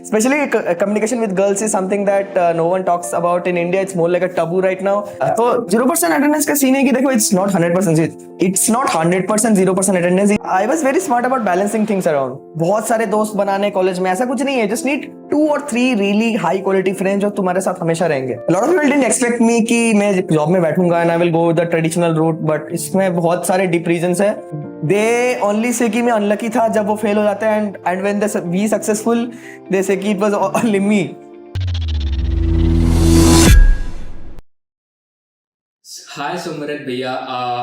Especially communication with girls is something that no one talks about in India. It's more like a taboo right now. तो 0% attendance का scene है कि देखो it's not 100%. It's not 100% 0% attendance. I was very smart about balancing things around. बहुत सारे दोस्त बनाने college में ऐसा कुछ नहीं है. Just need 2 or 3 really high quality friends जो तुम्हारे साथ हमेशा रहेंगे. A lot of people didn't expect me कि मैं जॉब में बैठूंगा and I will go the traditional route, but इसमें बहुत सारे deep reasons है. They only say कि मैं unlucky था जब वो fail हो जाते हैं and when they be successful they say कि it was only me. Hi Sumrit Bhaiya,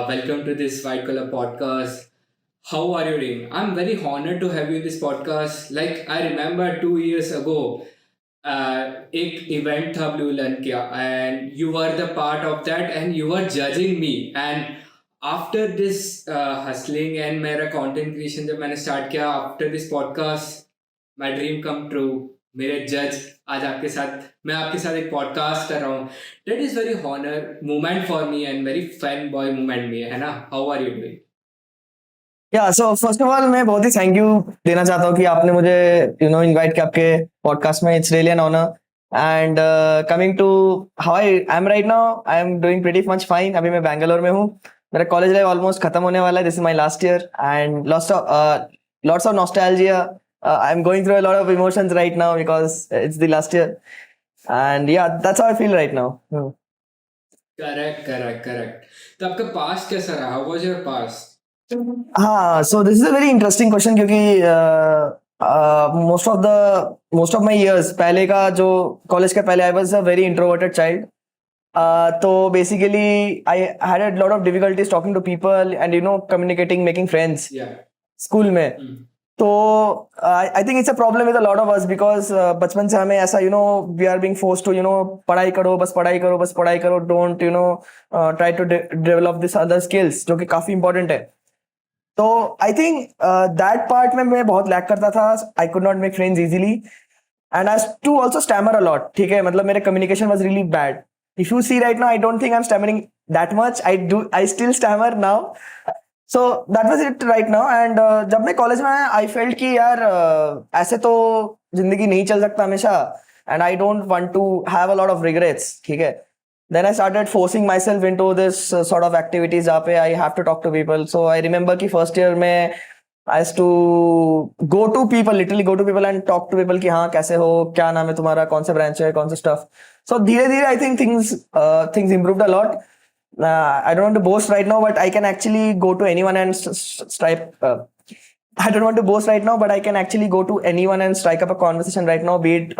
welcome to this White Collar podcast. How are you doing? I'm very honored to have you in this podcast. Like I remember 2 years ago, एक event था Blue Learn किया and you were the part of that and you were judging me and after this hustling and मेरा content creation जब मैंने start किया after this podcast, my dream come true. मेरे जज आज आपके साथ मैं आपके साथ एक पॉडकास्ट कर रहा हूँ. That is very honor moment for me and very fun boy moment भी है ना. How are you doing? Yeah, so first of all मैं बहुत ही थैंक यू देना चाहता हूँ कि आपने मुझे इनवाइट किया आपके पॉडकास्ट में. It's really an honour. And coming to how I am right now, I am doing pretty much fine. अभी मैं बैंगलोर में हूँ. मेरा कॉलेज लाइफ ऑलमोस्ट खत्म होने वाला है. This is my last year and lots of nostalgia. I'm going through a lot of emotions right now because it's the last year. And yeah, that's how I feel right now. Correct. तो आपका past कैसा रहा? How was your past? हाँ, so this is a very interesting question क्योंकि most of my years पहले का जो college के पहले I was a very introverted child. तो basically I had a lot of difficulties talking to people and communicating, making friends. Yeah. School में. तो I think it's a problem with a lot of us because बचपन से हमें ऐसा we are being forced to पढ़ाई करो, बस पढ़ाई करो. Don't try to develop this other skills जो कि काफी इंपॉर्टेंट है. तो आई थिंक दैट पार्ट में मैं बहुत लैक करता था. I could not make friends easily and I too also stammer a lot. ठीक है, मतलब मेरे communication was really bad. If you see right now I don't think I am stammering that much. I still stammer now. So that was it right now. And जब मैं college में आया I felt कि यार ऐसे तो जिंदगी नहीं चल सकता हमेशा and I don't want to have a lot of regrets. ठीक है. Then I started forcing myself into this sort of activities जहाँ पे I have to talk to people. So I remember कि first year में I used to go to people, literally go to people and talk to people कि हाँ कैसे हो, क्या नाम है तुम्हारा, कौन सा ब्रांच है, कौन सा stuff. So धीरे धीरे I think things improved a lot. I don't want to boast right now, but I can actually go to anyone and strike. I don't want to boast right now, but I can actually go to anyone and strike up a conversation right now, be it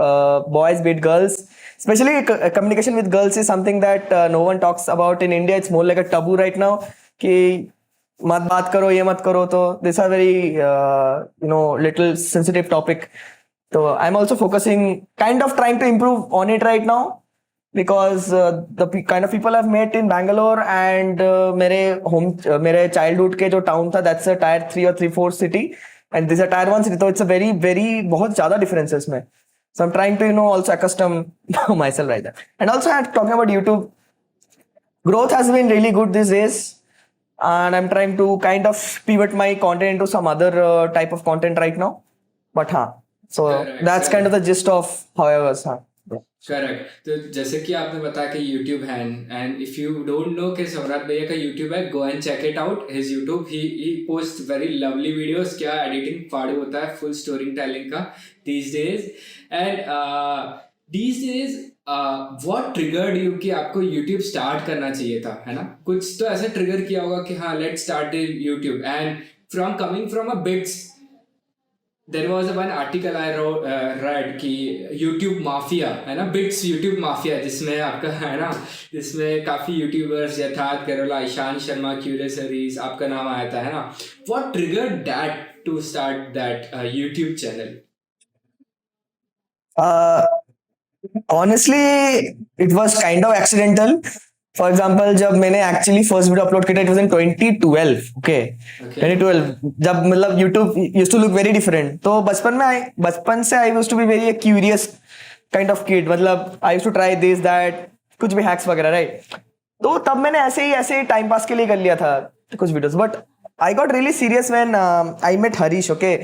boys, be it girls. Especially communication with girls is something that no one talks about in India. It's more like a taboo right now. कि मत बात करो, ये मत करो. तो this are very little sensitive topic. So I'm also focusing, kind of trying to improve on it right now. Because the kind of people I've met in Bangalore and मेरे childhood के जो town था, that's a tier 3 or 3-4 city and this is a tier 1 city. तो it's a very very बहुत ज़्यादा differences में. So I'm trying to also accustom myself right there. And also I'm talking about YouTube. Growth has been really good these days and I'm trying to kind of pivot my content into some other type of content right now. But हाँ, so that's kind of the gist of how I was. हाँ. Correct. तो जैसे कि आपने बताया कि YouTube है and if you don't know कि सम्राट भैया का यूट्यूब है, go and check it out. His YouTube he post very lovely videos. क्या एडिटिंग फाड़ू होता है फुल स्टोरी टेलिंग का these days. And these days what triggered you कि आपको यूट्यूब स्टार्ट करना चाहिए था, है ना? कुछ तो ऐसे ट्रिगर किया होगा कि हाँ let's start YouTube. And from coming from a bits, there was one article I read कि YouTube माफिया है ना, बिट्स YouTube माफिया, जिसमें आपका है ना, जिसमें काफ़ी यूट्यूबर्स यथार्थ केरोला, ईशान शर्मा, क्यूरियस हरीश आपका नाम आया था, है ना? What triggered that to start that YouTube channel? Honestly, it was kind of accidental. For example जब मैंने एक्चुअली फर्स्ट वीडियो अपलोड किया, इट वाज इन 2012. ओके 2012 जब मतलब YouTube used to look very different. तो बचपन से I used to be very curious kind of kid. मतलब I used to try this that, कुछ भी हैक्स वगैरह, राइट? तो तब मैंने ऐसे ही टाइम पास के लिए कर लिया था कुछ videos. But I got really serious when I met Harish. Okay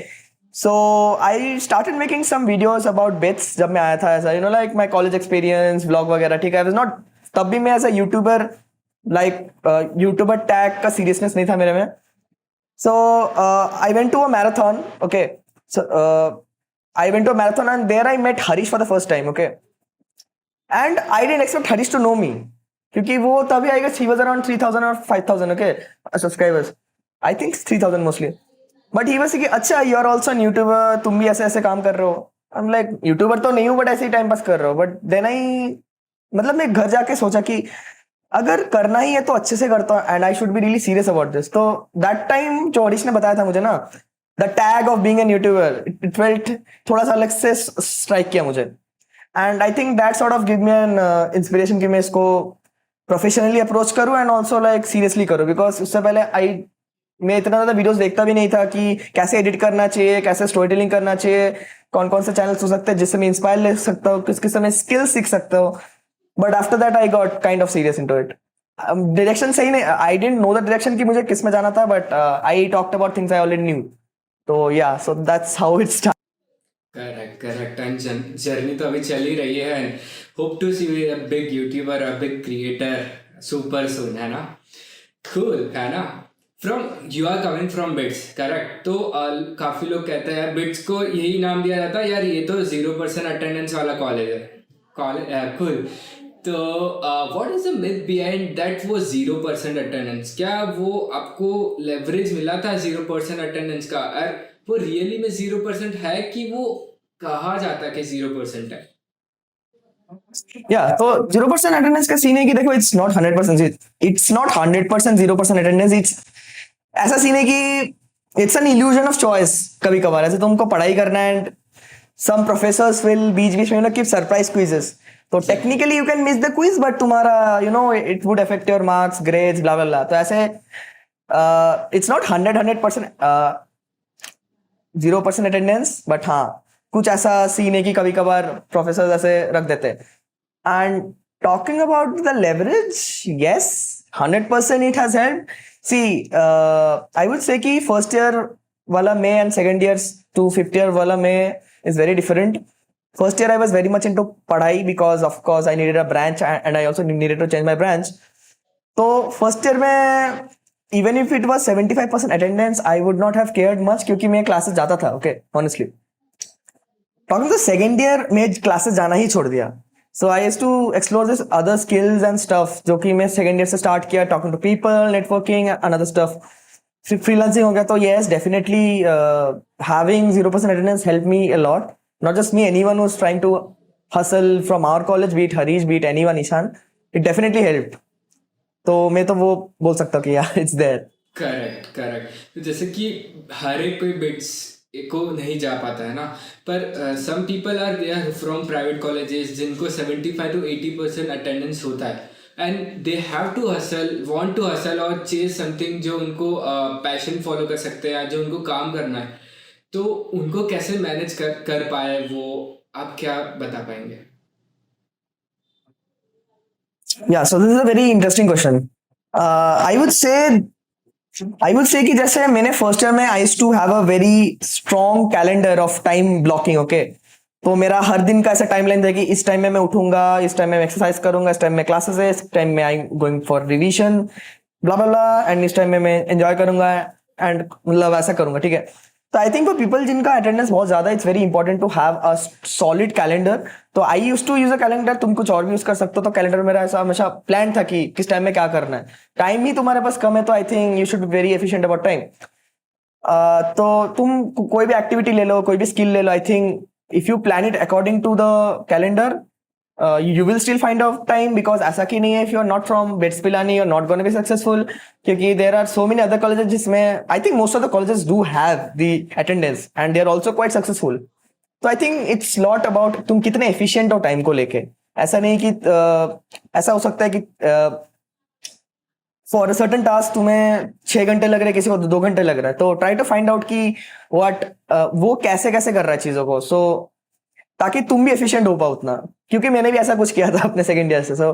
So I started making some videos about bits जब मैं आया था ऐसा like my college experience vlog वगैरह ठीक है I was not तब भी मैं ऐसा YouTuber like YouTuber tag का seriousness नहीं था मेरे में so I went to a marathon okay so I went to a marathon and there I met Harish for the first time okay and I didn't expect Harish to know me क्योंकि वो तभी I guess he was around 3000 or 5000 okay subscribers I think 3000 mostly but he बस कि अच्छा you are also YouTuber तुम भी ऐसे ऐसे काम कर रहे हो आई एम लाइक यूट्यूबर तो नहीं हूँ बट ऐसे ही टाइम पास कर रहे हो बट देन आई मतलब मैं घर जाके सोचा कि अगर करना ही है तो अच्छे से करता हूँ and I should be really serious about this तो दैट टाइम जो हरीश ने बताया था मुझे ना the tag of being an YouTuber it felt थोड़ा सा अलग से स्ट्राइक किया मुझे and I think that sort of give me an inspiration कि मैं इसको प्रोफेशनली अप्रोच करूँ एंड ऑल्सो लाइक सीरियसली करूँ बिकॉज उससे पहले मैं इतना ज्यादा वीडियोस देखता भी नहीं था कि कैसे एडिट करना चाहिए कैसे स्टोरी टेलिंग करना चाहिए कौन कौन से चैनल्स हो सकते हैं जिससे मैं इंस्पायर ले सकता हूँ किस किस समय स्किल सीख सकता हूँ but after that I got kind of serious into it direction सही नहीं I didn't know the direction कि मुझे किस में जाना था but I talked about things I already knew तो या so that's how it start correct and journey तो अभी चल ही रही है and hope to see a big YouTuber a big creator super soon है ना कूल है ना from you are coming from BITS correct तो काफ़ी लोग कहते हैं यार बिट्स को यही नाम दिया जाता है यार ये तो 0% अटेंडेंस वाला कॉलेज है कॉलेज कूल तो what is the myth behind that वो 0% अटेंडेंस क्या वो आपको लेवरेज मिला था 0% अटेंडेंस का और वो रियली में 0% है कि वो कहा जाता है कि 0% है या तो 0% अटेंडेंस का सीन है कि देखो it's not 100% it's not 100% 0% attendance it's ऐसा सीन है कि it's an illusion of choice कभी कभार ऐसे तुमको पढ़ाई करना है एंड सम प्रोफेसर्स विल बीच बीच में कीप सरप्राइज क्विजेस तो technically you can miss the quiz but तुम्हारा it would affect your marks grades blah blah blah तो ऐसे इट्स नॉट 100% 0% अटेंडेंस बट हाँ कुछ ऐसा सीन है कि कभी कभार प्रोफेसर ऐसे रख देते हैं and talking about the leverage yes 100% it has help see I would say कि फर्स्ट ईयर वाला में and second year to fifth year वाला में is very different first year I was very much into पढ़ाई because of course I needed a branch and I also needed to change my branch तो first year में even if it was 75% attendance I would not have cared much क्योंकि मैं classes जाता था okay honestly talking to second year मैं classes जाना ही छोड़ दिया so I used to explore this other skills and stuff जो कि मैं second year से start किया talking to people networking and other stuff freelancing हो गया तो yes definitely having 0% attendance helped me a lot not just me anyone who's trying to hustle from our college be it Harish be it anyone Ishan it definitely helped तो मैं तो वो बोल सकता हूँ कि यार इट्स देयर करेक्ट तो जैसे कि हर एक कोई बिट्स को नहीं जा पाता है ना पर some people are there from private colleges जिनको 75 to 80% अटेंडेंस होता है and they have to hustle want to hustle और चेज समथिंग जो उनको पैशन फॉलो कर सकते हैं या जो उनको काम करना है तो उनको कैसे मैनेज कर पाए वो आप क्या बता पाएंगे Yeah, so this is a very interesting question. I would say कि जैसे मैंने फर्स्ट ईयर में I used to have a very strong calendar of time blocking, okay? तो मेरा हर दिन का ऐसा टाइमलाइन था कि इस टाइम में मैं उठूंगा इस टाइम में मैं एक्सरसाइज करूंगा इस टाइम में क्लासेस है इस टाइम में I going for revision blah blah blah and इस टाइम में मैं एंजॉय करूंगा एंड मतलब ऐसा करूंगा ठीक है तो आई थिंक फॉर पीपल जिनका अटेंडेंस बहुत ज्यादा it's very important to have a solid calendar तो I use to use a calendar तुम कुछ और भी यूज कर सकते हो तो कैलेंडर मेरा ऐसा हमेशा प्लान था कि किस टाइम में क्या करना है टाइम ही तुम्हारे पास कम है तो I think you should be very efficient about time तो तुम कोई भी एक्टिविटी ले लो कोई भी स्किल ले लो I think if you plan it according to the calendar you will still find out time because ऐसा कि नहीं है if you are not from BITS Pilani you're not going to be successful क्योंकि there are so many other colleges जिसमें I think most of the colleges do have the attendance and they are also quite successful तो I think it's lot about तुम कितने efficient हो time को लेके ऐसा नहीं कि ऐसा हो सकता है कि फॉर अ सर्टन टास्क तुम्हें 6 घंटे लग रहे हैं किसी को 2 घंटे लग रहा है तो ट्राई टू फाइंड आउट कि व्हाट वो कैसे कैसे कर रहा है चीजों को सो ताकि तुम भी एफिशिएंट हो पाओ उतना क्योंकि मैंने भी ऐसा कुछ किया था अपने सेकंड ईयर से so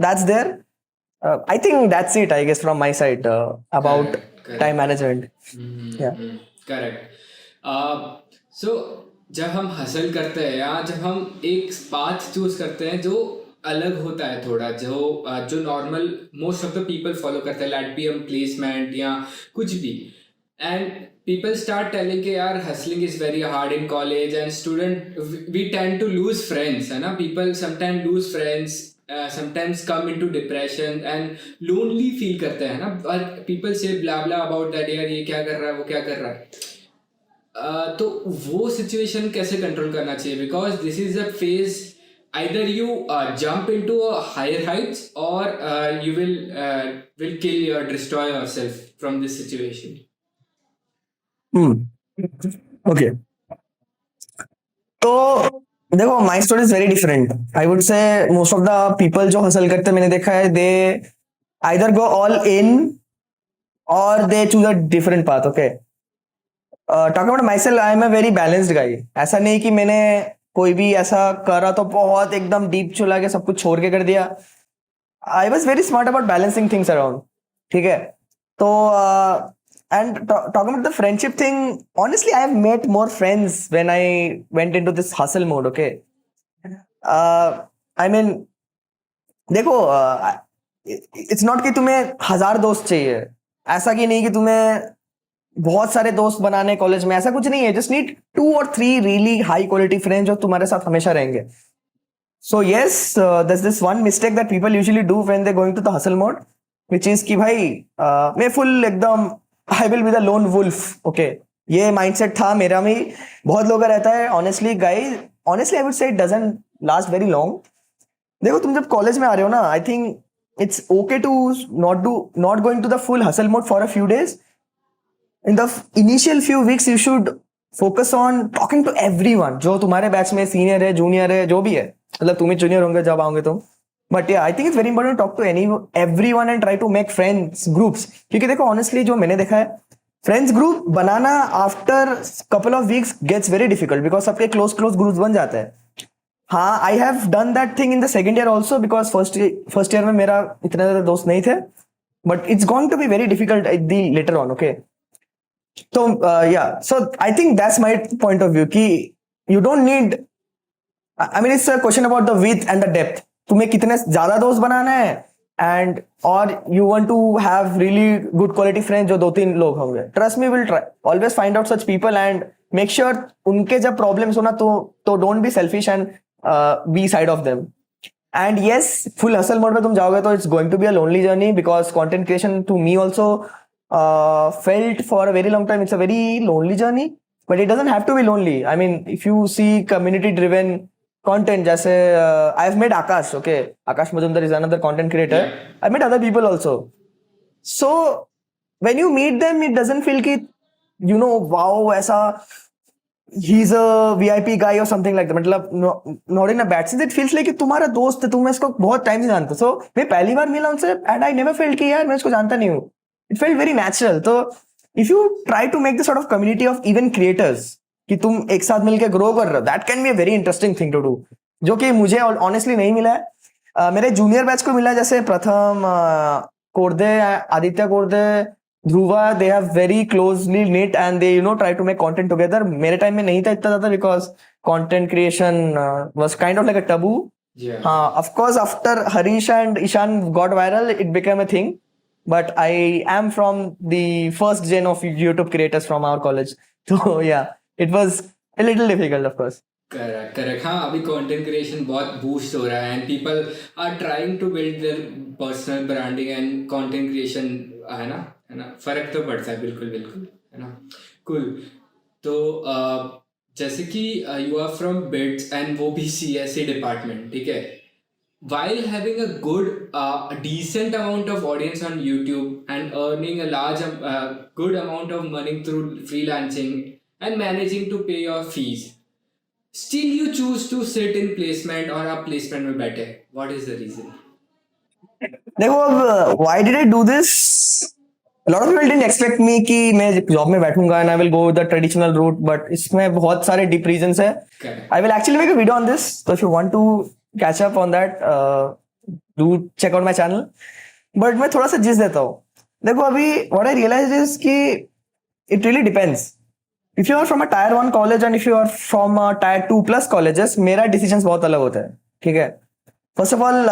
that's there I think that's it I guess from my side about time management या करेक्ट सो जब हम हसल करते हैं या जब हम एक पाथ चूज करते हैं जो अलग होता है थोड़ा, जो normal most of the people follow करते हैं, लेट बी हम प्लेसमेंट या कुछ भी, एंड people start telling कि यार hustling is very hard in college and student we tend to lose friends है ना, people sometimes lose friends, sometimes come into depression and lonely feel करते हैं ना, और people say blah blah about that, यार ये क्या कर रहा है वो क्या कर रहा है। तो वो सिचुएशन कैसे कंट्रोल करना चाहिए, because this is a phase either you jump into a higher heights or you will kill or destroy yourself from this situation. Okay. तो देखो, my story is very different. I would से most of the people जो hustle करते मैंने देखा है, दे either go all in और they choose a different path. Okay, talking about my self, I am a very balanced गाई। ऐसा नहीं कि मैंने कोई भी ऐसा करा तो बहुत एकदम डीप चला के सब कुछ छोड़ के कर दिया। आई was very smart about balancing things around. ठीक है, तो and talking about the friendship thing, honestly, I have met more friends when I went into this hustle mode. Okay, I mean, देखो, it's not कि तुम्हें 1000 दोस्त चाहिए, ऐसा कि नहीं कि तुम्हें बहुत सारे दोस्त बनाने कॉलेज में, ऐसा कुछ नहीं है। Just need 2 or 3 really high quality friends जो तुम्हारे साथ हमेशा रहेंगे। So yes, there's this one mistake that people usually do when they're going to the hustle mode, which is कि भाई मैं full एकदम I will be the lone wolf. Okay, ये mindset था मेरा में, बहुत लोगों का रहता है। Honestly guys, honestly I would say it doesn't last very long. देखो, तुम जब कॉलेज में आ रहे हो ना, I think it's okay to not going to the full hustle mode for a few days. In the initial few weeks, you should focus on talking to everyone जो तुम्हारे batch में सीनियर है, junior है, जो भी है। मतलब तुम ही जूनियर होंगे जब आओगे तुम, बट या I think it's very important to talk to everyone and try to make friends groups. क्योंकि देखो, ऑनेस्टली जो मैंने देखा है, फ्रेंड्स ग्रुप बनाना after couple of weeks gets very difficult, because सबके क्लोज ग्रुप्स बन जाते हैं। हाँ, I have done that thing in the second year also, because first year में मेरा इतने ज्यादा दोस्त नहीं थे, but it's going to be very difficult at the later on. Okay, तो या, so I think that's my point of view कि you don't need, I mean it's a question about the width and the depth. तुम्हें कितने ज्यादा दोस्त बनाना है, and और you want to have really good quality friends जो 2-3 लोग होंगे। Trust me, will try always find out such people and make sure उनके जब प्रॉब्लम्स हो ना, तो don't be selfish and be side of them. And yes, full hustle mode में तुम जाओगे तो it's going to be a lonely journey, because content creation to me also felt for a very long time it's a very lonely journey, but it doesn't have to be lonely. I mean, if you see community driven content, जैसे I've met Akash. Okay, Akash Majumdar is another content creator. I met other people also. So when you meet them, it doesn't feel कि wow, ऐसा he's a VIP guy or something like that. मतलब not in a bad sense. It feels like कि तुम्हारा दोस्त है, तुम इसको बहुत टाइम से जानते हो। So मैं पहली बार मिला उनसे and I never felt कि यार मैं इसको जानता नहीं हूँ। It felt very natural. तो if you try to make the sort of community of even creators कि तुम एक साथ मिलकर ग्रो कर रहे हो, that can be a very interesting thing to do, जो कि मुझे honestly नहीं मिला है। मेरे जूनियर बैच को मिला, जैसे प्रथम, कोरदे, Aditya कोरदे, Dhruva, they have very closely knit and they try to make content together. मेरे टाइम में नहीं था इतना ज्यादा, because content creation was kind of like a taboo. Yeah. Of course, after Harish and Ishan got viral, it became a thing. But I am from the first gen of YouTube creators from our college. So yeah, it was a little difficult, of course. करेक्ट। हाँ, अभी content creation बहुत boost हो रहा है and people are trying to build their personal branding and content creation, है ना, फर्क तो पड़ता है, बिल्कुल है ना। कूल। तो जैसे कि you are from BITS and वो भी CSE डिपार्टमेंट, ठीक है। While having a decent amount of audience on YouTube and earning a good amount of money through freelancing and managing to pay your fees, still you choose to sit in placement or आप placement में बैठे, what is the reason? देखो, अब why did I do this? A lot of people didn't expect me कि मैं job में बैठूंगा and I will go the traditional route, but इसमें बहुत सारे deep reasons है। I will actually make a video on this, so if you want to catch up on that, do check out my channel. But मैं थोड़ा सा जिस देता हूँ। देखो, अभी what I realized is कि it really depends. if you are from a tier 1 college and if you are from a tier 2 plus colleges, मेरा decisions बहुत अलग होता है, ठीक है. First of all,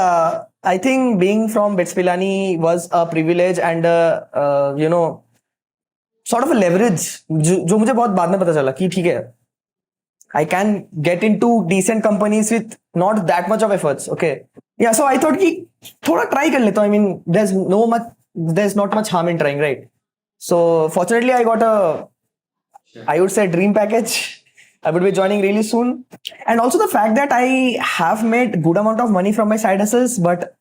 I think being from BITS Pilani was a privilege and you know sort of a leverage जो मुझे बहुत बाद में पता चला कि ठीक है, I can get into decent companies with not that much of efforts. Okay, yeah. So I thought कि थोड़ा try कर लेता हूँ. I mean, there's not much harm in trying, right? So fortunately, I got I would say dream package. I would be joining really soon, and also the fact that I have made good amount of money from my side hustles. But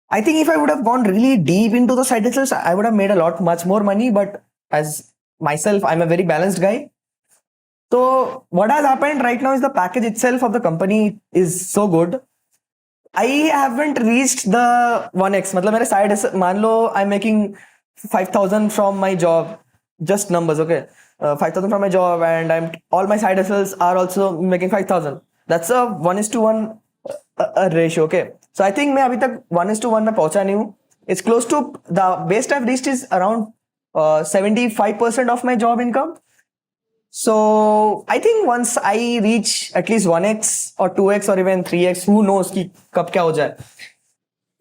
I think if I would have gone really deep into the side hustles, I would have made a much more money. But as myself, I'm a very balanced guy. So what has happened right now is the package itself of the company is so good. I haven't reached the 1x. मतलब मेरे side hustle, मान लो I'm making 5,000 from my job, just numbers, okay? 5,000 from my job, and all my side hustles are also making 5,000. That's a 1:1 ratio, okay? So I think मैं अभी तक 1:1 में पहुंचा नहीं हूँ. It's close to the best I've reached is around 75% of my job income. So I think once I reach at least 1x or 2x or even 3x, who knows कि कब क्या हो जाए,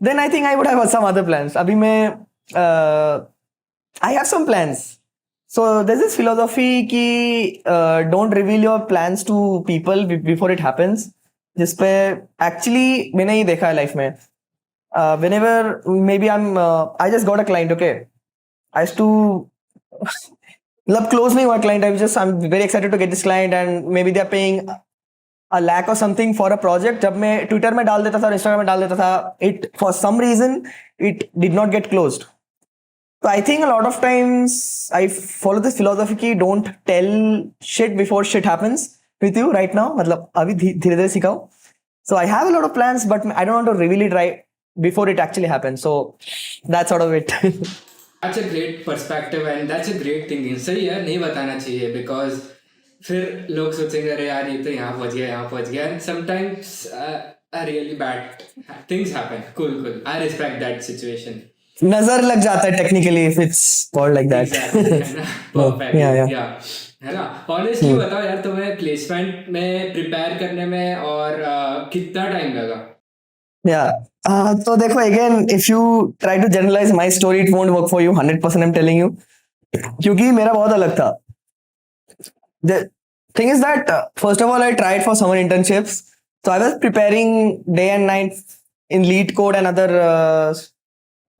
then I think I would have some other plans. अभी मैं I have some plans. So there's this philosophy कि don't reveal your plans to people before it happens. जिसपे actually मैंने ये देखा है लाइफ में. Whenever maybe I just got a client, okay? I used to मतलब close नहीं हुआ client. I'm very excited to get this client and maybe they're paying a lakh or something for a project. जब मैं Twitter में डाल देता था और Instagram में डाल देता था, it for some reason it did not get closed. So I think a lot of times I follow this philosophy कि don't tell shit before shit happens with you right now. मतलब अभी धीरे-धीरे सीखाओ. So I have a lot of plans, but I don't want to reveal it right before it actually happens. So that's sort of it. That's a great perspective and that's a great thinking. सही है, नहीं बताना चाहिए because फिर लोग सोचेंगे अरे यार ये तो यहाँ पहुँच गया and sometimes really bad things happen. Cool. I respect that situation. नजर लग जाता है technically if it's called like that. Exactly, है ना? Perfect. Yeah. है ना? Honestly बताओ यार, तुम्हें प्लेसमेंट में प्रिपेयर करने में और कितना टाइम लगा? Yeah. तो देखो again, if you try to generalize my story, it won't work for you. 100% I'm telling you. क्योंकि मेरा बहुत अलग था. The thing is that first of all, I tried for summer internships. So I was preparing day and night in lead code and other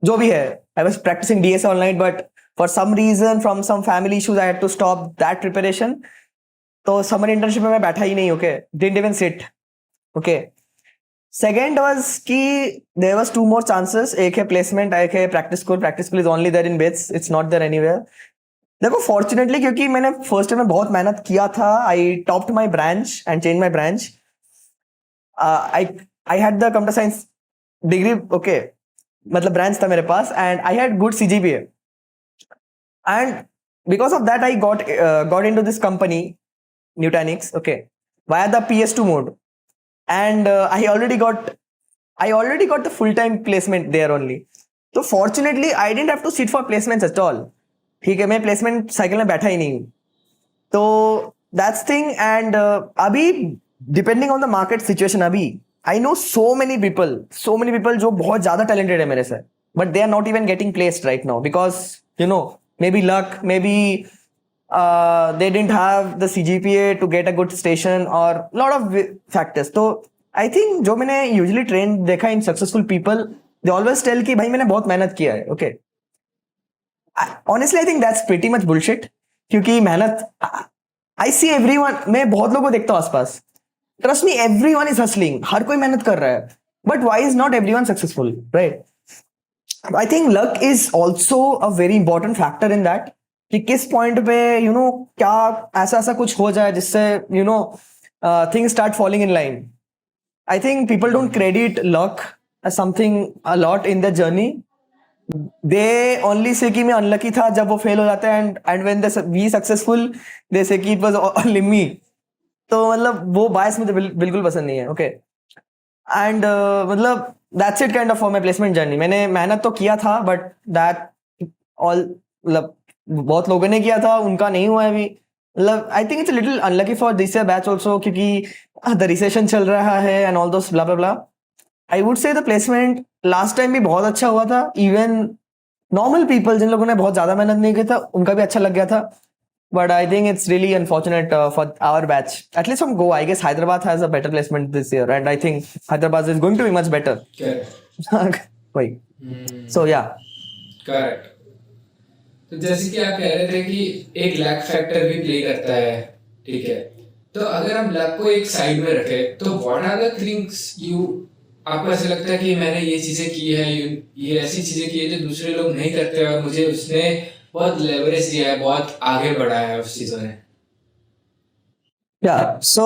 जो भी है. I was practicing DS online, but for some reason, from some family issues, I had to stop that preparation. तो summer internship में मैं बैठा ही नहीं, okay? Didn't even sit, okay? Second was कि there was 2 more chances. एक है placement, एक है practice school. Practice school is only there in BITS. It's not there anywhere. देखो fortunately क्योंकि मैंने first year में बहुत मेहनत किया था, I topped my branch and changed my branch. I had the computer science degree, okay? मतलब branch था मेरे पास and I had good CGPA. And because of that, I got into this company, Nutanix, okay, via the PS2 mode. And I already got the full-time placement there only. So fortunately, I didn't have to sit for placements at all. ठीक है, मैं placement cycle में बैठा ही नहीं हूँ. तो that's thing. And अभी depending on the market situation, अभी I know so many people जो बहुत ज़्यादा talented है मेरे से, but they are not even getting placed right now because you know maybe luck, maybe they didn't have the CGPA to get a good station or lot of factors. तो I think जो मैंने usually trained देखा in successful people, they always tell कि भाई मैंने बहुत मेहनत किया है, okay. Honestly, I think that's pretty much bullshit. क्योंकि मेहनत I see everyone, मैं बहुत लोगों को देखता हूँ आसपास. Trust me, everyone is hustling. हर कोई मेहनत कर रहा है. But why is not everyone successful, right? I think luck is also a very important factor in that. कि किस पॉइंट पे you know क्या ऐसा कुछ हो जाए जिससे you know things start falling in line. I think people don't credit luck as something a lot in their journey. They only say कि मैं unlucky था जब वो fail हो जाता है and when they be successful they say कि it was only me. तो मतलब वो bias मुझे बिल्कुल पसंद नहीं है, okay. And मतलब that's it kind of for my placement journey. मैंने मेहनत तो किया था but that all मतलब बहुत लोगों ने किया था, उनका नहीं हुआ है अभी. मतलब आई think it's little unlucky for this year batch also, क्योंकि द रिसेशन चल रहा है and all those blah blah blah. I would से द प्लेसमेंट लास्ट टाइम भी बहुत अच्छा हुआ था. इवन नॉर्मल पीपल जिन लोगों ने बहुत ज्यादा मेहनत नहीं की था उनका भी अच्छा लग गया था. But I think it's really unfortunate for our batch, at least from Goa. I guess Hyderabad has a better placement this year and I think Hyderabad is going to be much better. वही. सो या. करेक्ट. तो जैसे कि आप कह रहे थे कि एक लक फैक्टर भी प्ले करता है, ठीक है. तो अगर हम लक को एक साइड में रखें तो what are the things you, आपको ऐसा लगता है कि मैंने ये चीजें की है, ये ऐसी चीजें की है जो दूसरे लोग नहीं करते और मुझे उसने बहुत लेवरेज दिया है, बहुत आगे बढ़ाया है उस चीजों ने. Yeah. So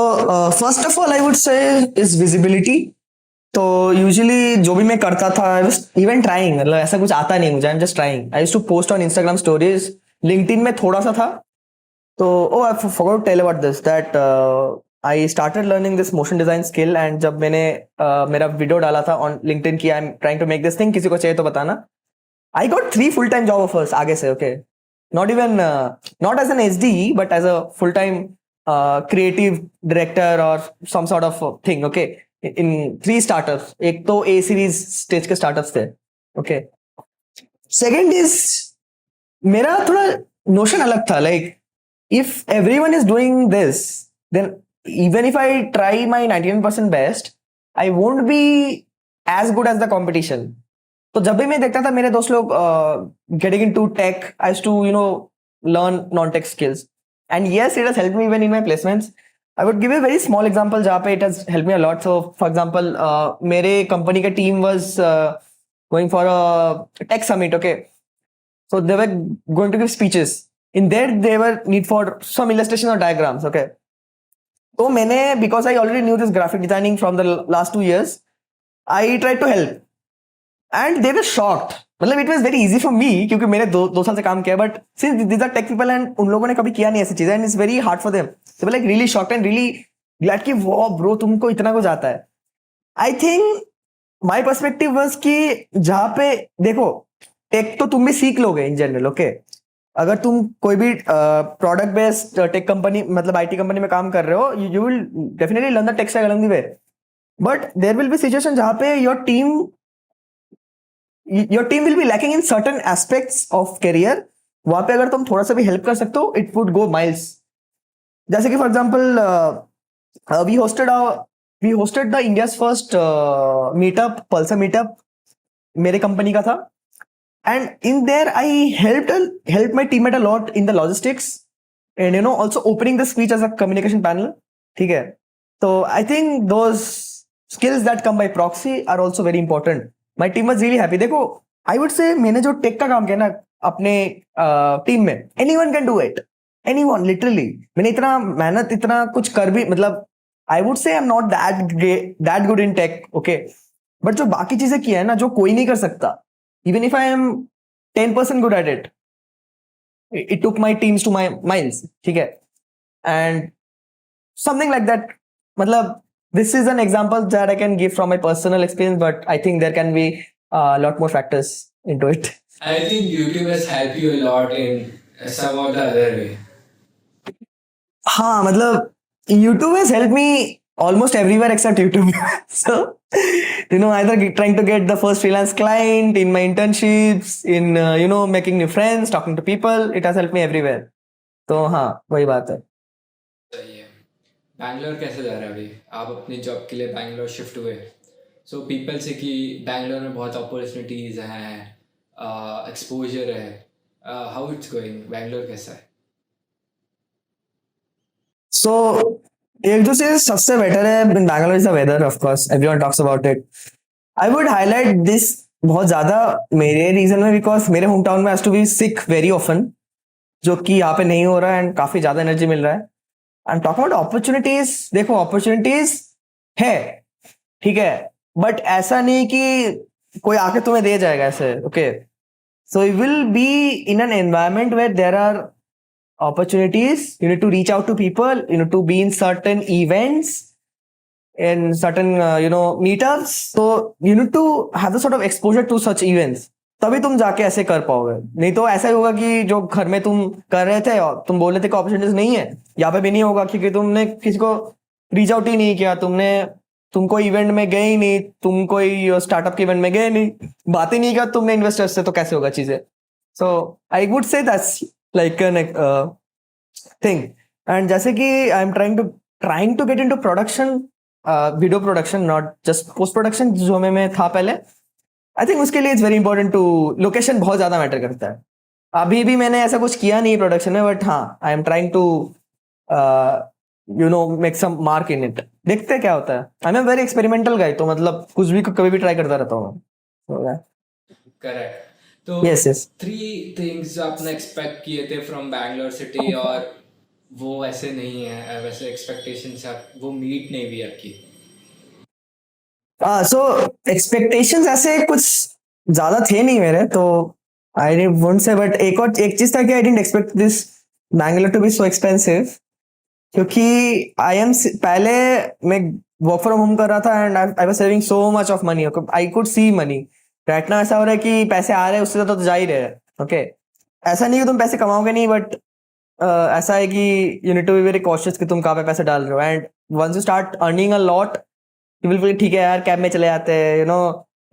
first of all, I would say is visibility. तो यूजुअली जो भी मैं करता था, आई वाज इवन ट्राइंग, मतलब ऐसा कुछ आता नहीं मुझे, I am just trying. I used to post on Instagram stories. LinkedIn में थोड़ा सा था. तो I forgot to tell about this that I started learning this motion design skill. And जब मैंने मेरा वीडियो डाला था ऑन लिंक्डइन की, I am trying to make this thing, किसी को चाहिए तो बताना, I got 3 full time job offers आगे से. Okay, not even not as an SD but as a full time creative director or some sort of thing. Okay, in 3 startups. एक तो A series stage के startups थे. Okay, second is मेरा थोड़ा notion अलग था. Like if everyone is doing this, then even if I try my 99% best, I won't be as good as the competition. तो जब भी मैं देखता था मेरे दोस्त लोग getting into tech, I used to learn non tech skills. And yes, it has helped me even in my placements. I would give a very small example जहाँ पे it has helped me a lot. So for example, मेरे company का team was going for a tech summit. Okay, so they were going to give speeches. In that they were need for some illustration और diagrams. Okay, तो मैंने, because I already knew this graphic designing from the last 2 years, I try to help. And they were shocked. मतलब it was very easy for me, क्योंकि मैंने दो साल से काम किया. But since these are tech people and उन लोगों ने कभी किया नहीं ऐसी चीजें, and it's very hard for them. They were like really shocked and really glad कि वो ब्रो तुमको इतना कुछ आता है. I think my perspective was कि जहाँ पे देखो, टेक तो तुम भी सीख लोगे इन जनरल. ओके, अगर तुम कोई भी प्रोडक्ट बेस्ड टेक कंपनी, मतलब IT कंपनी में काम कर रहे हो, you will definitely learn the tech stack along the way. But there will be situation जहाँ पे your team will be lacking in certain aspects of career. वहां पे अगर तुम थोड़ा सा भी हेल्प कर सकते हो, it would go miles. जैसे कि for example, we hosted the India's first meetup, Pulsar meetup, मेरे कंपनी का था. And in there I helped my teammate a lot in the logistics and also opening the speech as a communication panel. ठीक है, तो I think those skills that come by proxy are also very important. My team was really happy. देखो, I would say मैंने जो take का काम किया ना अपने टीम में, anyone can do it. Anyone, literally. मैंने इतना मेहनत, इतना कुछ कर भी, मतलब I would say I'm not that good in tech. Okay, but जो बाकी चीजें किया है ना, जो कोई नहीं कर सकता, even if I am 10% good at it, it took my teams to my miles. ठीक है, and something like that. मतलब this is an example that I can give from my personal experience, but I think there can be a lot more factors into it. I think YouTube has helped you a lot in some or the other way. हाँ, मतलब YouTube has helped me almost everywhere except YouTube. So, either trying to get the first freelance client, in my internships, in making new friends, talking to people, it has helped me everywhere. तो हाँ, वही बात है. सही है. बैंगलोर कैसे जा रहा है अभी? आप अपनी जॉब के लिए बैंगलोर शिफ्ट हुए. सो पीपल से कि बैंगलोर में बहुत अपॉर्चुनिटीज हैं, एक्सपोजर है. How it's going? बैंगलोर कैसा है? So, एक जो चीज सबसे बेटर है in Bangalore is the weather. Of course, everyone talks about it. I would highlight this बहुत ज्यादा मेरे रीजन में, because मेरे होम टाउन में has to be sick very often, जो कि यहाँ पे नहीं हो रहा है, एंड काफी ज्यादा एनर्जी मिल रहा है. एंड टॉक अबाउट अपॉर्चुनिटीज, देखो अपॉर्चुनिटीज है, ठीक है, बट ऐसा नहीं कि कोई आके तुम्हें दे जाएगा ऐसे. Okay, so you will be in an environment where there are opportunities. You need to reach out to people, to be in certain events, in certain meetups. So you need to have the sort of exposure to such events. तभी तुम जाके ऐसे कर पाओगे, नहीं तो ऐसा ही होगा कि जो घर में तुम कर रहे थे और तुम बोल रहे थे कि अपॉर्चुनिटीज नहीं है, यहाँ पे भी नहीं होगा क्योंकि तुमने किसी को रीच आउट ही नहीं किया, तुम कोई इवेंट में गए ही नहीं, तुम कोई स्टार्टअप के इवेंट में गए नहीं, बात ही नहीं किया तुमने इन्वेस्टर्स से, तो कैसे होगा चीजें. So I would say that's like thing. And जैसे कि I am trying to get into production, video production, not just post production जो मैं था पहले. आई थिंक उसके लिए it's very important to, location बहुत ज्यादा मैटर करता है. अभी भी मैंने ऐसा कुछ किया नहीं प्रोडक्शन में, बट हाँ I am trying to make some mark in it. देखते हैं क्या होता है. I am very experimental guy, तो मतलब कुछ भी कभी भी ट्राई करता रहता हूँ. करेक्ट. तो यस यस. 3 थिंग्स आपने एक्सपेक्ट किए थे फ्रॉम बैंगलोर सिटी और वो ऐसे नहीं है, वैसे एक्सपेक्टेशंस आप वो मीट नहीं भी आपकी. सो एक्सपेक्टेशंस ऐसे कुछ ज्यादा थे नहीं मेरे, तो आई वोंट से. बट एक चीज था कि I didn't expect this Bangalore to be so expensive, क्योंकि पहले मैं वर्क फ्रॉम होम कर रहा था and I was saving so much of money. I could see money. Right now ऐसा हो रहा है कि पैसे आ रहे हैं उससे ज्यादा तो जा ही रहे हैं. ओके, ऐसा नहीं कि तुम पैसे कमाओगे नहीं, बट ऐसा है कि you need to be very cautious कि तुम कहाँ पे पैसे डाल रहे हो. And once you start earning a lot, you will feel ठीक है यार कैब में चले जाते हैं,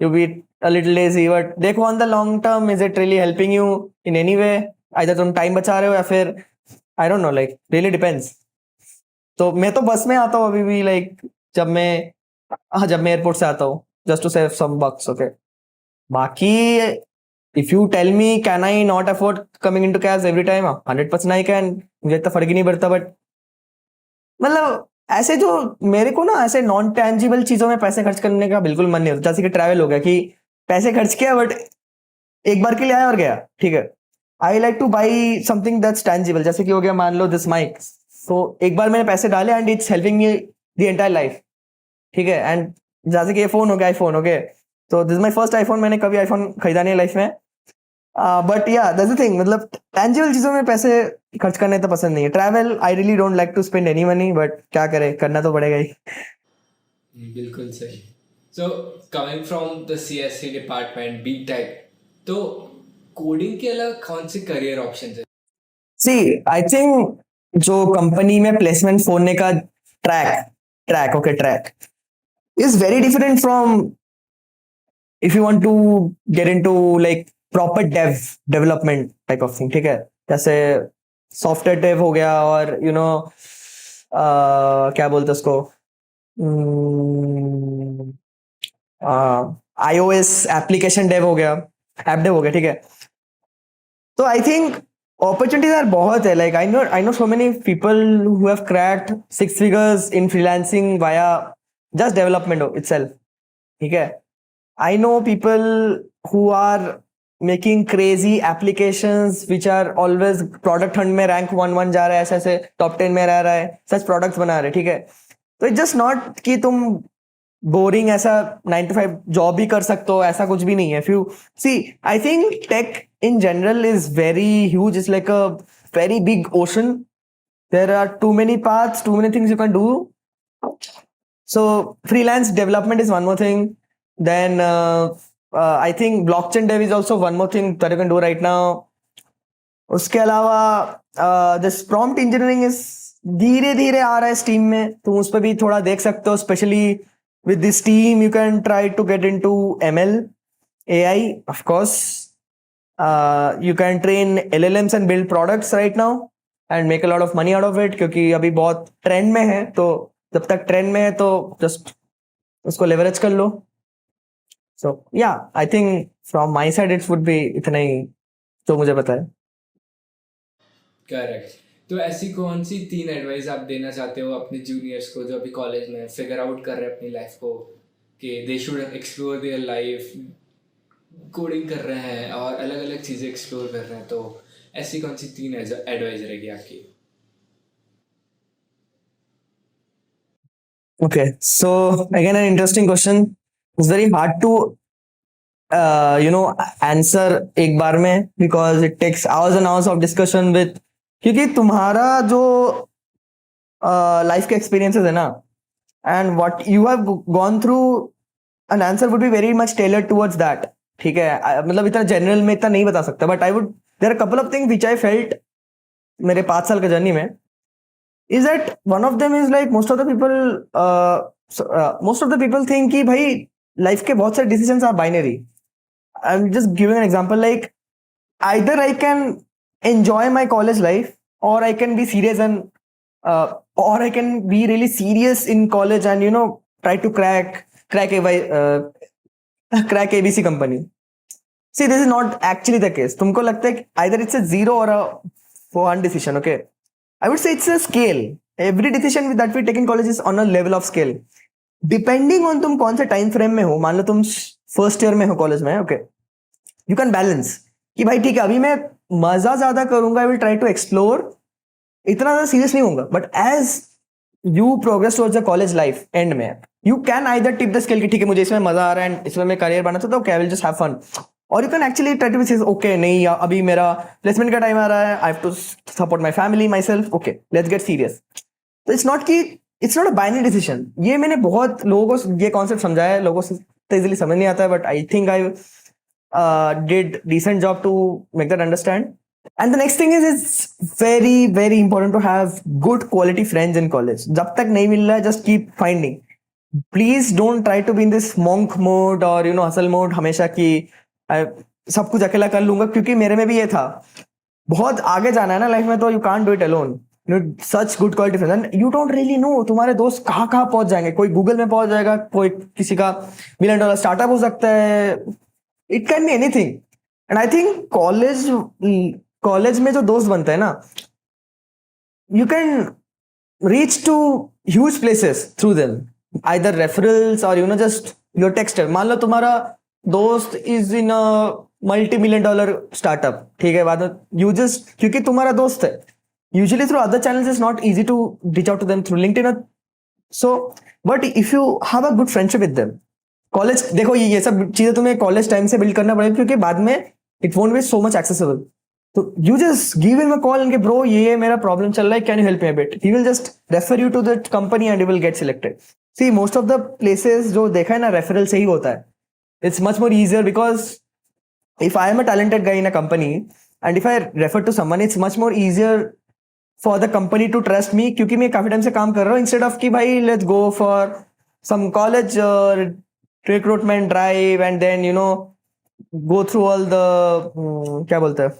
you be a little lazy. But देखो on the long term is it really helping you in any way. Either तुम टाइम बचा रहे हो या फिर I don't know, like really depends. तो मैं तो बस में आता हूँ अभी भी, लाइक जब मैं एयरपोर्ट से आता हूँ just to save some bucks. Okay, बाकी if you tell me can I not afford coming into cabs every time, 100% I can. मुझे इतना फर्क ही नहीं पड़ता. बट मतलब ऐसे जो मेरे को ना ऐसे नॉन टेंजिबल चीजों में पैसे खर्च करने का बिल्कुल मन नहीं होता. जैसे कि ट्रैवल हो गया, कि पैसे खर्च किया बट एक बार के लिए आया और गया, ठीक है. I like two by something that's tangible. जैसे कि हो गया मान लो दिस माइक, तो एक बार मैंने पैसे डाले and it's helping me the entire life, ठीक है. एंड जैसे कि ये फोन हो गया, आईफोन, ओके, तो दिस माई फर्स्ट आईफोन. मैंने कभी आईफोन खरीदा नहीं लाइफ में. But yeah that's the thing, मतलब टेंजिबल चीजों में पैसे खर्च करने तो पसंद नहीं है. Travel I really don't like to spend any money, but क्या करे, करना तो पड़ेगा ही. बिल्कुल सही. So coming from the CSC department B tech, तो कोडिंग के अलावा कौन से करियर ऑप्शंस है? सी आई थिंक जो कंपनी में प्लेसमेंट होने का track is very different from if you want to get into like proper development type of thing, ठीक है. जैसे सॉफ्टवेयर डेव हो गया, और क्या बोलते हैं उसको, iOS एप्लीकेशन डेव हो गया, ऐप डेव हो गया, ठीक है. तो आई थिंक opportunities are बहुत है. like I know so many people who have cracked 6 figures in freelancing via just development itself, ठीक है. I know people who are making crazy applications which are always product hunt में rank 1 जा रहा है, ऐसे top 10 में रह रहा है, such products बना रहे, ठीक है. तो it's just not कि तुम बोरिंग ऐसा 9 to 5 जॉब भी कर सकते हो, ऐसा कुछ भी नहीं है. If you see, I think tech in general is very huge. It's like a very big ocean. There are too many paths, too many things you can do. So freelance development is one more thing. Then I think blockchain dev is also one more thing that you can do right now. उसके अलावा this prompt engineering is धीरे धीरे आ रहा है steam में, तो उस पर भी थोड़ा देख सकते हो. Specially with this team you can try to get into ML, AI, of course. You can train LLMs and build products right now and make a lot of money out of it, क्योंकि अभी बहुत trend में है. तो जब तक trend में है तो जस्ट उसको लेवरेज कर लो. So yeah, I think from my side it would be इतना ही जो मुझे पता है. करेक्ट. तो ऐसी कौन सी 3 एडवाइस आप देना चाहते हो अपने जूनियर्स को जो अभी कॉलेज में फिगर आउट कर रहे हैं अपनी लाइफ को, कि they should explore their life, coding कर रहे हैं और अलग अलग चीज़ें एक्सप्लोर कर रहे हैं, तो ऐसी कौन सी 3 एडवाइस रहेगी आपकी? Okay, so again an interesting question. It's very hard to answer एक बार में, because it takes hours and hours of discussion with, क्योंकि तुम्हारा जो लाइफ के एक्सपीरियंसेस है ना, and what you have gone through, an answer would be very much tailored towards that. ठीक है, मतलब इतना जनरल में इतना नहीं बता सकता, but I would there are couple of things which I felt मेरे 5 साल का जर्नी में, is that one of them is like most of the people think कि भाई लाइफ के बहुत सारे decisions are binary. I am just giving an example, like either I can enjoy my college life, or I can be serious and or I can be really serious in college and try to crack ABC company. See, this is not actually the case. तुमको लगता है कि either it's a 0 or a 1 decision, okay? I would say it's a scale. Every decision that we take in college is on a level of scale. Depending on तुम कौन से time frame में हो, मान लो तुम फर्स्ट ईयर में हो college में, ओके, यू कैन बैलेंस कि भाई ठीक है अभी मैं मजा ज्यादा करूंगा, I will try to explore, इतना ज्यादा सीरियस नहीं होऊंगा, but as you progress towards the college life and में you can either tip the scale कि ठीक है मुझे इसमें मजा आ रहा है एंड इसमें मैं करियर बनाना चाहता हूँ, okay I will just have fun, और you can actually try to be serious, okay नहीं अभी मेरा प्लेसमेंट का टाइम आ रहा है, I have to support my family myself, okay let's get serious. तो it's not a binary decision. ये मैंने बहुत लोगों को ये कॉन्सेप्ट समझाया है, लोगों से इजीली समझ नहीं आता है, but I think I did decent job to make that understand. And the next thing is, it's very very important to have good quality friends in college. जब तक नहीं मिल रहा है, just keep finding. Please don't try to be in this monk mode or hustle mode हमेशा कि सब कुछ अकेला कर लूंगा, क्योंकि मेरे में भी ये था. बहुत आगे जाना है ना लाइफ में, तो you can't do it alone. You need such good quality friends and you don't really know तुम्हारे दोस्त कहाँ पहुंच जाएंगे. कोई गूगल में पहुंच जाएगा, कोई किसी का $1 million स्टार्टअप हो सकता है. It can be anything. And I think college में जो दोस्त बनते हैं ना, you can reach to huge places through them, either referrals or just your texter. मान लो तुम्हारा दोस्त is in a multi-million-dollar startup, ठीक है, बाद में you just क्योंकि तुम्हारा दोस्त है, usually through other channels it's not easy to reach out to them through LinkedIn. So but if you have a good friendship with them, college देखो ये सब चीजें तुम्हें कॉलेज टाइम से बिल्ड करना पड़ेगा, क्योंकि बाद में it won't be so much accessible. तो you just give him a call and bro ये मेरा प्रॉब्लम चल रहा है, can you help me a bit. He will just refer you to that company and you will get selected. See most of the places जो देखा है ना, referral से ही होता है. It's much more easier because if I am a talented guy in a company and if I refer to someone, it's much more easier for the company to trust me, क्योंकि मैं काफी time से काम कर रहा हूँ, instead of कि भाई let's go for some college recruitment drive and then go through all the क्या बोलते हैं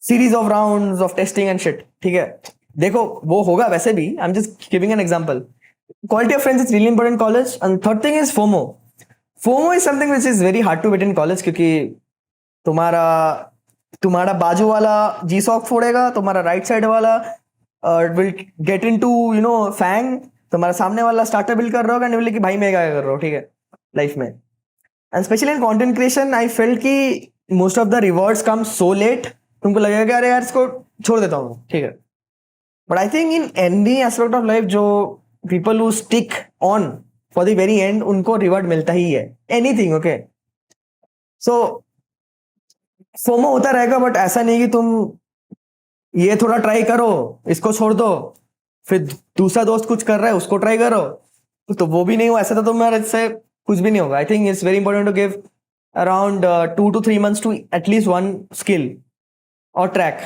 series of rounds of testing and shit. ठीक है, देखो वो होगा वैसे भी, I'm just giving an example. Quality of friends is really important in college. And third thing is FOMO. FOMO is something which is very hard to beat in college, क्योंकि तुम्हारा बाजू वाला G-Shock फोड़ेगा, तुम्हारा राइट साइड वाला will get into fang, तुम्हारा सामने वाला startup build कर रहा होगा, नहीं बोले कि भाई मैं क्या कर रहा हूँ, ठीक है, लाइफ में. And specially in content creation I felt कि most of the rewards come so late. तुमको लगेगा कि अरे यार इसको छोड़ देता हूँ, ठीक है, but I think in any aspect of life जो people who stick on for the very end, उनको रिवॉर्ड मिलता ही है, एनीथिंग. ओके, सो फोमो होता रहेगा, बट ऐसा नहीं कि तुम ये थोड़ा ट्राई करो, इसको छोड़ दो, फिर दूसरा दोस्त कुछ कर रहा है उसको ट्राई करो, तो वो भी नहीं हुआ, ऐसा तो तुम्हारे से कुछ भी नहीं होगा. I think it's very important to give around 2 to 3 months to at least 1 skill और ट्रैक,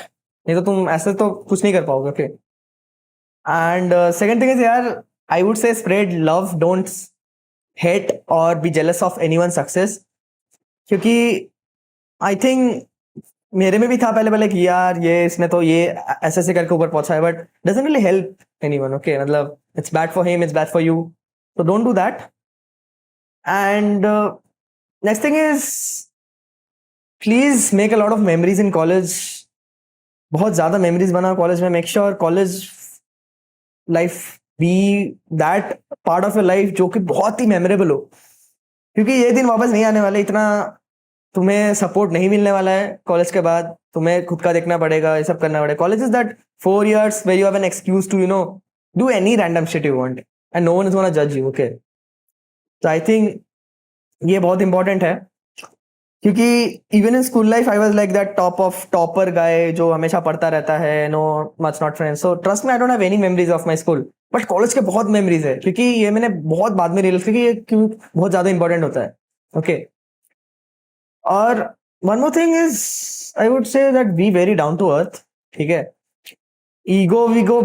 नहीं तो तुम ऐसे तो कुछ नहीं कर पाओगे. Okay, and second thing is यार, I would say spread love, don't hate और be jealous of anyone success, क्योंकि आई थिंक मेरे में भी था पहले कि यार ये इसने तो ये ऐसे करके ऊपर पहुंचा है, but doesn't really help anyone. Okay, मतलब it's bad for him, it's bad for you, so don't do that. And next thing is, please make a lot of memories in college. बहुत ज्यादा memories बनाओ college में. Make sure college life be that part of your life जो कि बहुत ही memorable हो, क्योंकि ये दिन वापस नहीं आने वाले. इतना तुम्हें सपोर्ट नहीं मिलने वाला है कॉलेज के बाद, तुम्हें खुद का देखना पड़ेगा, ये सब करना पड़ेगा. College is that 4 years where you have an excuse to do any random shit you want and no one is gonna judge you. Okay, so I think ये बहुत इंपॉर्टेंट है, क्योंकि even in school life I was like that topper guy जो हमेशा पढ़ता रहता है, no much not friends. So trust me, I don't have any memories of my school, but college के बहुत मेमोरीज है, क्योंकि ये मैंने बहुत बाद में रियलाइज किया कि ये क्यों बहुत ज्यादा इंपॉर्टेंट होता है. ओके, और one more thing is I would say that be very down to earth, ठीक है. ईगो वीगो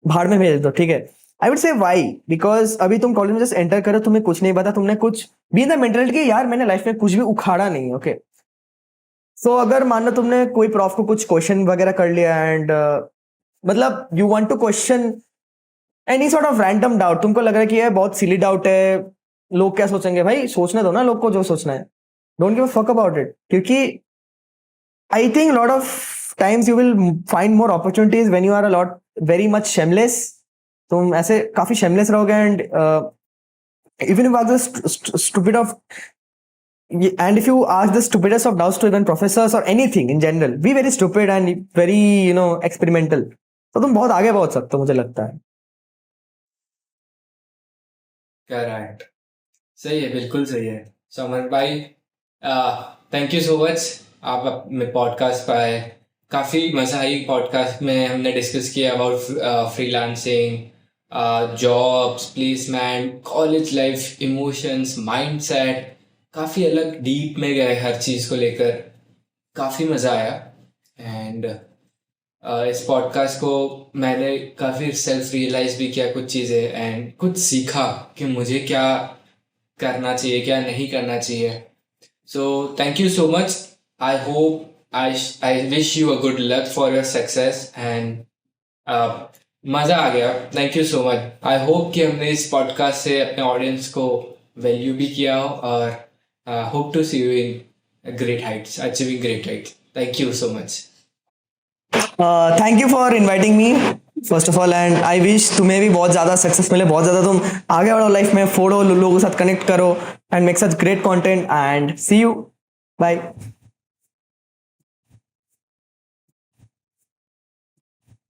भाड़ में भेज दो, ठीक है. I would say why, because अभी तुम कॉलेज में जस्ट एंटर करो, तुम्हें कुछ नहीं पता, तुमने कुछ भी इन द मेंटालिटी कि यार मैंने लाइफ में कुछ भी उखाड़ा नहीं, ओके. सो अगर मान लो तुमने कोई प्रॉफ को कुछ क्वेश्चन वगैरह कर लिया एंड मतलब you want to question any sort of random doubt, तुमको लग रहा है कि ये बहुत सिली डाउट है, लोग क्या सोचेंगे, भाई सोचने दो ना लोग को जो सोचना है. Don't give a fuck about it, क्योंकि I think lot of times you will find more opportunities when you are a lot very much shameless. तुम ऐसे काफी शेमलेस रहोगे and even if ask the stupid of and if you ask the stupidest of doubts to even professors or anything in general, be very stupid and very experimental, तो तुम बहुत आगे पहुंच सकते हो मुझे लगता है. करेक्ट, सही है, बिल्कुल सही है. समर भाई, थैंक यू सो मच, आप अपने पॉडकास्ट पर आए. काफ़ी मज़ा आई. पॉडकास्ट में हमने डिस्कस किया about freelancing, jobs, placement, college life, emotions, mindset. काफ़ी अलग डीप में गए हर चीज़ को लेकर. काफ़ी मज़ा आया. एंड इस पॉडकास्ट को मैंने काफ़ी सेल्फ रियलाइज भी किया कुछ चीज़ें, एंड कुछ सीखा कि मुझे क्या करना चाहिए, क्या नहीं करना चाहिए. So thank you so much. I hope I wish you a good luck for your success. And मज़ा आ गया. Thank you so much. I hope कि हमने इस पॉडकास्ट से अपने ऑडियंस को वैल्यू भी किया हो, और hope to see you in great heights, achieving great heights. Thank you so much. Thank you for inviting me first of all, and I wish तुम्हें भी बहुत ज़्यादा सक्सेस मिले, बहुत ज़्यादा तुम आगे बढ़ो लाइफ में, फोड़ो, लोगों के साथ कनेक्ट करो and make such great content. And see you, bye.